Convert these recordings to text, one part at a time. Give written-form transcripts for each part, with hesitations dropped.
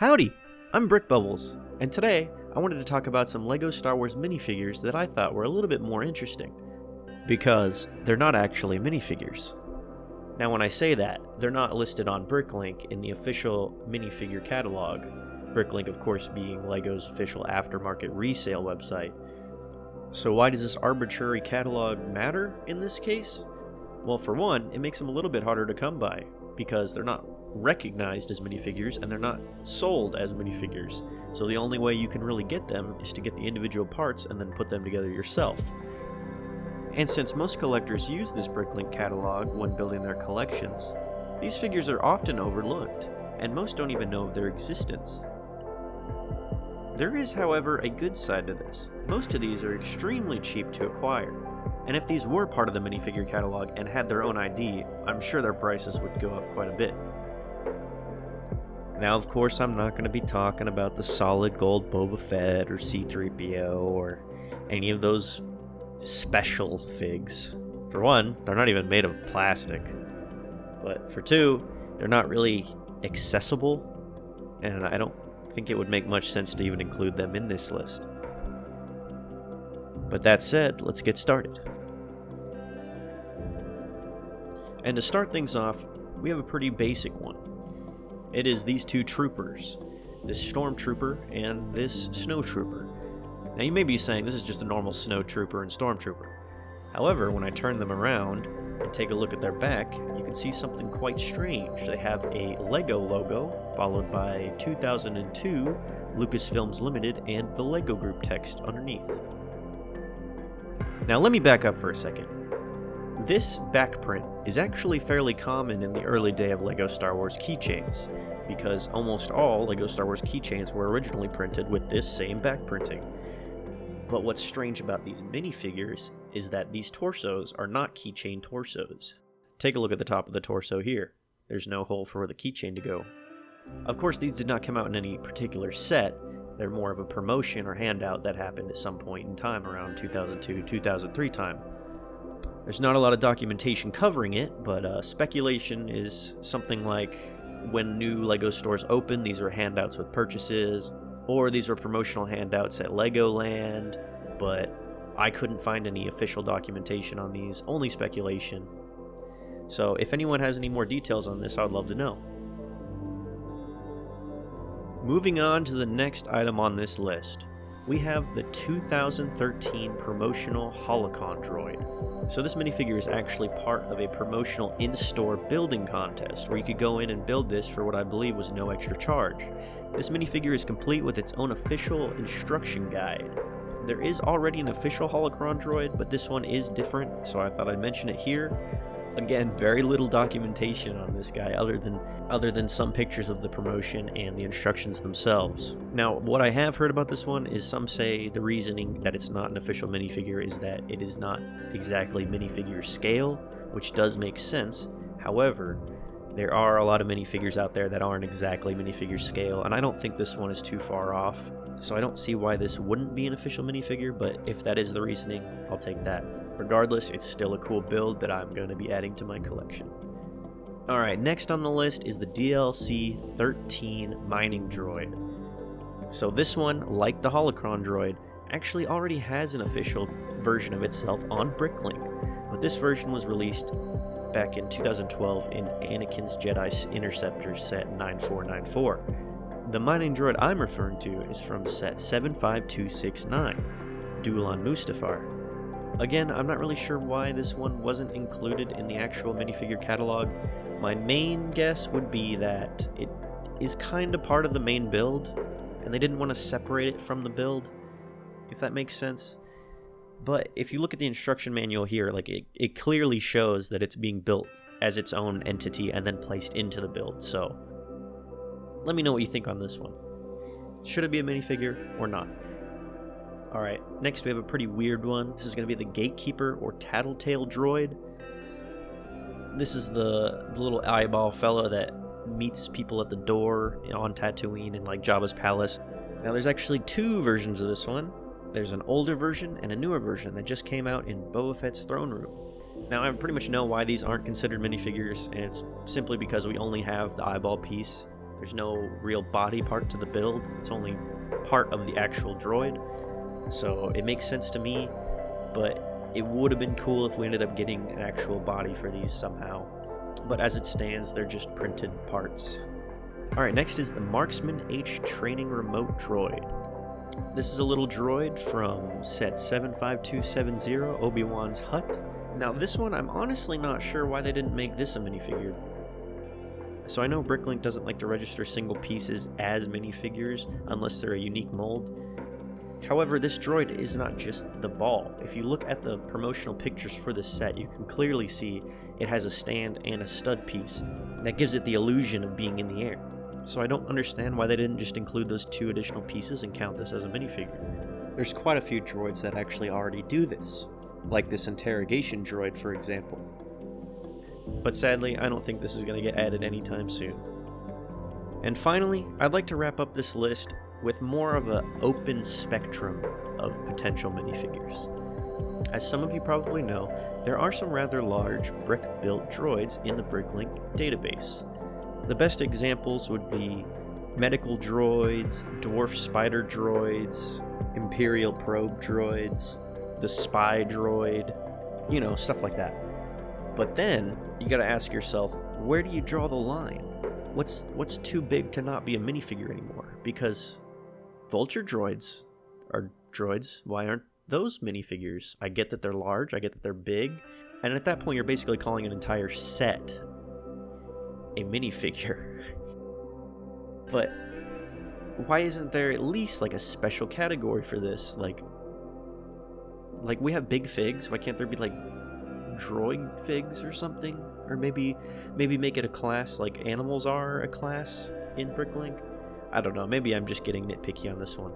Howdy, I'm Brick Bubbles, and today I wanted to talk about some LEGO Star Wars minifigures that I thought were a little bit more interesting, because they're not actually minifigures. Now when I say that, they're not listed on BrickLink in the official minifigure catalog, BrickLink of course being LEGO's official aftermarket resale website. So why does this arbitrary catalog matter in this case? Well, for one, it makes them a little bit harder to come by, because they're not recognized as minifigures and they're not sold as minifigures. So the only way you can really get them is to get the individual parts and then put them together yourself. And since most collectors use this BrickLink catalog when building their collections, these figures are often overlooked, and most don't even know of their existence. There is, however, a good side to this. Most of these are extremely cheap to acquire, and if these were part of the minifigure catalog and had their own ID, I'm sure their prices would go up quite a bit. Now, of course, I'm not going to be talking about the solid gold Boba Fett or C-3PO or any of those special figs. For one, they're not even made of plastic. But for two, they're not really accessible, and I don't think it would make much sense to even include them in this list. But that said, let's get started. And to start things off, we have a pretty basic one. It is these two troopers, this Stormtrooper and this Snowtrooper. Now you may be saying this is just a normal Snowtrooper and Stormtrooper. However, when I turn them around and take a look at their back, you can see something quite strange. They have a LEGO logo, followed by 2002, Lucasfilms Limited, and the LEGO Group text underneath. Now let me back up for a second. This back print is actually fairly common in the early day of LEGO Star Wars keychains, because almost all LEGO Star Wars keychains were originally printed with this same back printing. But what's strange about these minifigures is that these torsos are not keychain torsos. Take a look at the top of the torso here. There's no hole for the keychain to go. Of course, these did not come out in any particular set. They're more of a promotion or handout that happened at some point in time around 2002-2003 time. There's not a lot of documentation covering it, but speculation is something like when new LEGO stores open, these were handouts with purchases, or these were promotional handouts at Legoland, but I couldn't find any official documentation on these, only speculation. So if anyone has any more details on this, I would love to know. Moving on to the next item on this list, we have the 2013 promotional Holocron droid. So this minifigure is actually part of a promotional in-store building contest where you could go in and build this for what I believe was no extra charge. This minifigure is complete with its own official instruction guide. There is already an official Holocron droid, but this one is different, so I thought I'd mention it here. Again, very little documentation on this guy other than some pictures of the promotion and the instructions themselves. Now, what I have heard about this one is some say the reasoning that it's not an official minifigure is that it is not exactly minifigure scale, which does make sense. However, there are a lot of minifigures out there that aren't exactly minifigure scale, and I don't think this one is too far off. So I don't see why this wouldn't be an official minifigure, but if that is the reasoning, I'll take that. Regardless, it's still a cool build that I'm going to be adding to my collection. Alright, next on the list is the DLC 13 mining droid. So this one, like the Holocron droid, actually already has an official version of itself on BrickLink, but this version was released back in 2012 in Anakin's Jedi Interceptor set 9494. The mining droid I'm referring to is from set 75269, Duel on Mustafar. Again, I'm not really sure why this one wasn't included in the actual minifigure catalog. My main guess would be that it is kind of part of the main build, and they didn't want to separate it from the build, if that makes sense. But if you look at the instruction manual here, like it clearly shows that it's being built as its own entity and then placed into the build, so let me know what you think on this one. Should it be a minifigure or not? Alright, next we have a pretty weird one. This is going to be the Gatekeeper or Tattletale droid. This is the little eyeball fella that meets people at the door on Tatooine in like Jabba's palace. Now there's actually two versions of this one. There's an older version and a newer version that just came out in Boba Fett's throne room. Now I pretty much know why these aren't considered minifigures, and it's simply because we only have the eyeball piece. There's no real body part to the build. It's only part of the actual droid. So it makes sense to me, but it would have been cool if we ended up getting an actual body for these somehow. But as it stands, they're just printed parts. Alright, next is the marksman-h training remote droid. This is a little droid from set 75270, Obi-Wan's hut. Now this one, I'm honestly not sure why they didn't make this a minifigure. So I know BrickLink doesn't like to register single pieces as minifigures unless they're a unique mold. However, this droid is not just the ball. If you look at the promotional pictures for this set, you can clearly see it has a stand and a stud piece. That gives it the illusion of being in the air. So I don't understand why they didn't just include those 2 additional pieces and count this as a minifigure. There's quite a few droids that actually already do this, like this interrogation droid, for example. But sadly, I don't think this is going to get added anytime soon. And finally, I'd like to wrap up this list with more of an open spectrum of potential minifigures. As some of you probably know, there are some rather large brick-built droids in the BrickLink database. The best examples would be medical droids, dwarf spider droids, imperial probe droids, the spy droid, you know, stuff like that. But then, you gotta ask yourself, where do you draw the line? What's too big to not be a minifigure anymore? Because vulture droids are droids, why aren't those minifigures? I get that they're large, I get that they're big, and at that point you're basically calling an entire set a minifigure. But why isn't there at least like a special category for this? Like we have big figs, why can't there be like droid figs or something? Or maybe make it a class like animals are a class in BrickLink? I don't know, maybe I'm just getting nitpicky on this one.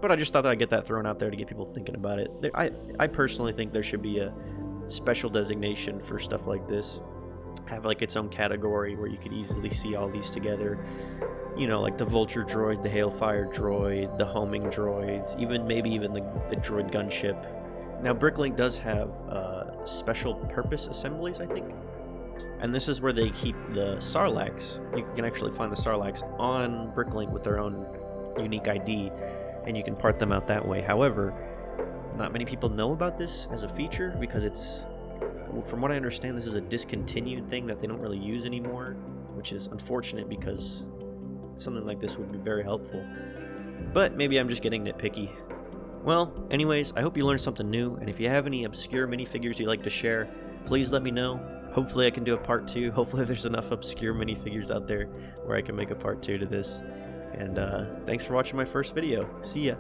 But I just thought that I'd get that thrown out there to get people thinking about it. I personally think there should be a special designation for stuff like this. Have like its own category where you could easily see all these together. You know, like the vulture droid, the hailfire droid, the homing droids, maybe even the droid gunship. Now BrickLink does have special purpose assemblies, I think. And this is where they keep the Sarlaccs. You can actually find the Sarlaccs on BrickLink with their own unique ID, and you can part them out that way. However, not many people know about this as a feature because from what I understand, this is a discontinued thing that they don't really use anymore, which is unfortunate because something like this would be very helpful. But maybe I'm just getting nitpicky. Well, anyways, I hope you learned something new, and if you have any obscure minifigures you'd like to share, please let me know. Hopefully I can do a part 2. Hopefully there's enough obscure minifigures out there where I can make a part 2 to this. And thanks for watching my first video. See ya!